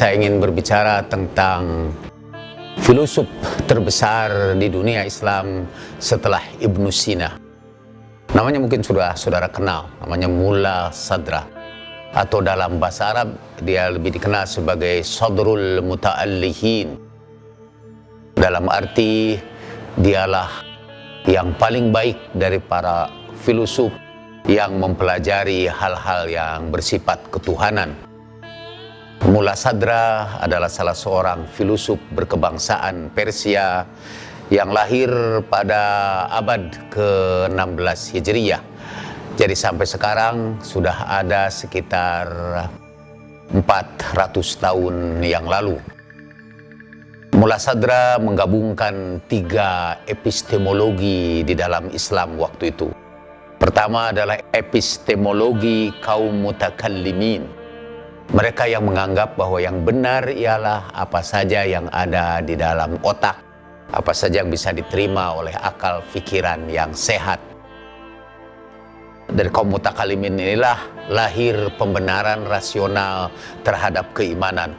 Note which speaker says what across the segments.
Speaker 1: Saya ingin berbicara tentang filosof terbesar di dunia Islam setelah Ibnu Sina. Namanya mungkin sudah saudara kenal, namanya Mulla Sadra. Atau dalam bahasa Arab dia lebih dikenal sebagai Sadrul Muta'allihin. Dalam arti dialah yang paling baik dari para filosof yang mempelajari hal-hal yang bersifat ketuhanan. Mulla Sadra adalah salah seorang filosof berkebangsaan Persia yang lahir pada abad ke-16 Hijriyah. Jadi sampai sekarang sudah ada sekitar 400 tahun yang lalu. Mulla Sadra menggabungkan 3 epistemologi di dalam Islam waktu itu. Pertama adalah epistemologi kaum mutakallimin. Mereka yang menganggap bahwa yang benar ialah apa saja yang ada di dalam otak, apa saja yang bisa diterima oleh akal pikiran yang sehat. Dari kaum mutakallimin inilah lahir pembenaran rasional terhadap keimanan.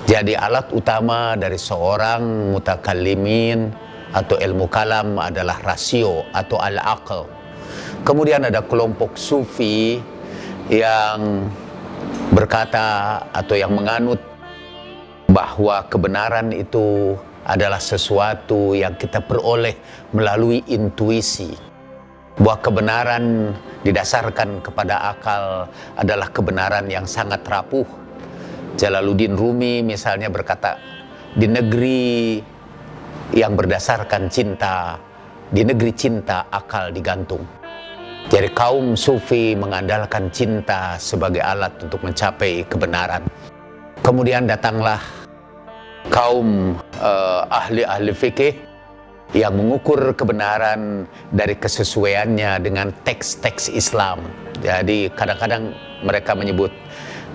Speaker 1: Jadi alat utama dari seorang mutakallimin atau ilmu kalam adalah rasio atau al-aql. Kemudian ada kelompok sufi yang berkata atau yang menganut bahwa kebenaran itu adalah sesuatu yang kita peroleh melalui intuisi. Bahwa kebenaran didasarkan kepada akal adalah kebenaran yang sangat rapuh. Jalaluddin Rumi misalnya berkata, di negeri yang berdasarkan cinta, di negeri cinta akal digantung. Jadi kaum sufi mengandalkan cinta sebagai alat untuk mencapai kebenaran. Kemudian datanglah kaum ahli-ahli fikih yang mengukur kebenaran dari kesesuaiannya dengan teks-teks Islam. Jadi kadang-kadang mereka menyebut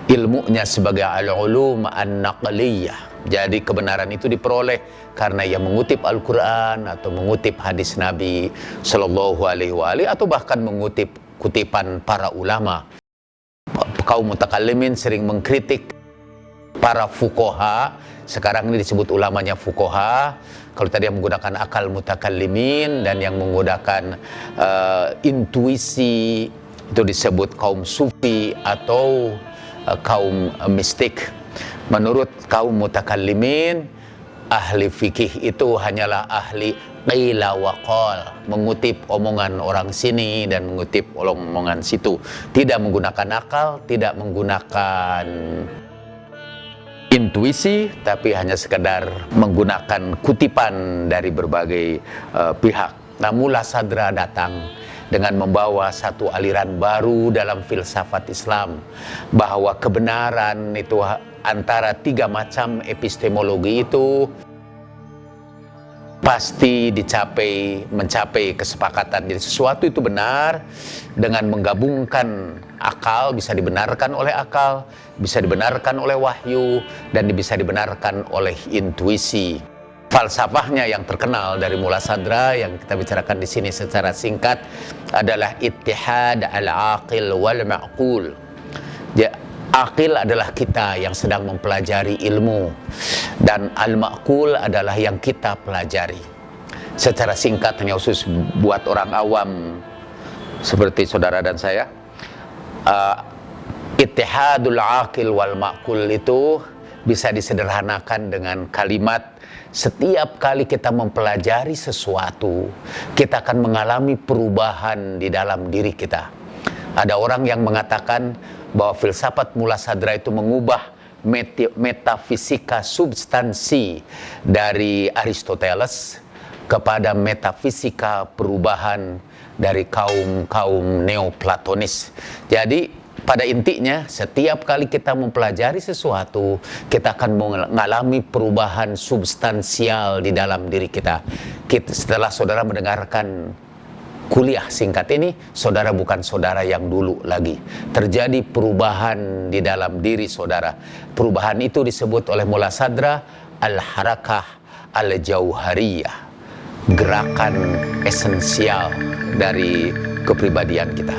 Speaker 1: ilmunya sebagai al-ulum an-naqliyah. Jadi kebenaran itu diperoleh karena ia mengutip Al-Quran atau mengutip hadis Nabi Sallallahu Alaihi Wasallam atau bahkan mengutip kutipan para ulama. Kaum mutakallimin sering mengkritik para fuqaha. Sekarang ini disebut ulamanya fuqaha. Kalau tadi yang menggunakan akal mutakallimin dan yang menggunakan intuisi itu disebut kaum sufi atau kaum mistik. Menurut kaum mutakallimin, ahli fikih itu hanyalah ahli qila wa qal, mengutip omongan orang sini dan mengutip omongan situ, tidak menggunakan akal, tidak menggunakan intuisi, tapi hanya sekedar menggunakan kutipan dari berbagai pihak. Nah, Mulla Sadra datang dengan membawa satu aliran baru dalam filsafat Islam, bahwa kebenaran itu antara 3 macam epistemologi itu pasti mencapai kesepakatan. Jadi sesuatu itu benar dengan menggabungkan akal, bisa dibenarkan oleh akal, bisa dibenarkan oleh wahyu, dan bisa dibenarkan oleh intuisi. Falsafahnya yang terkenal dari Mulla Sadra yang kita bicarakan di sini secara singkat adalah ittihad al-aqil wal ma'qul. Aqil adalah kita yang sedang mempelajari ilmu, dan al-ma'qul adalah yang kita pelajari. Secara singkat, hanya khusus buat orang awam seperti saudara dan saya, ittihadul aqil wal ma'qul itu bisa disederhanakan dengan kalimat, setiap kali kita mempelajari sesuatu, kita akan mengalami perubahan di dalam diri kita. Ada orang yang mengatakan bahwa filsafat Mulla Sadra itu mengubah metafisika substansi dari Aristoteles kepada metafisika perubahan dari kaum Neoplatonis. Jadi pada intinya, setiap kali kita mempelajari sesuatu, kita akan mengalami perubahan substansial di dalam diri kita. Setelah saudara mendengarkan kuliah singkat ini, saudara bukan saudara yang dulu lagi. Terjadi perubahan di dalam diri saudara. Perubahan itu disebut oleh Mulla Sadra al-harakah al-jauhariyah, gerakan esensial dari kepribadian kita.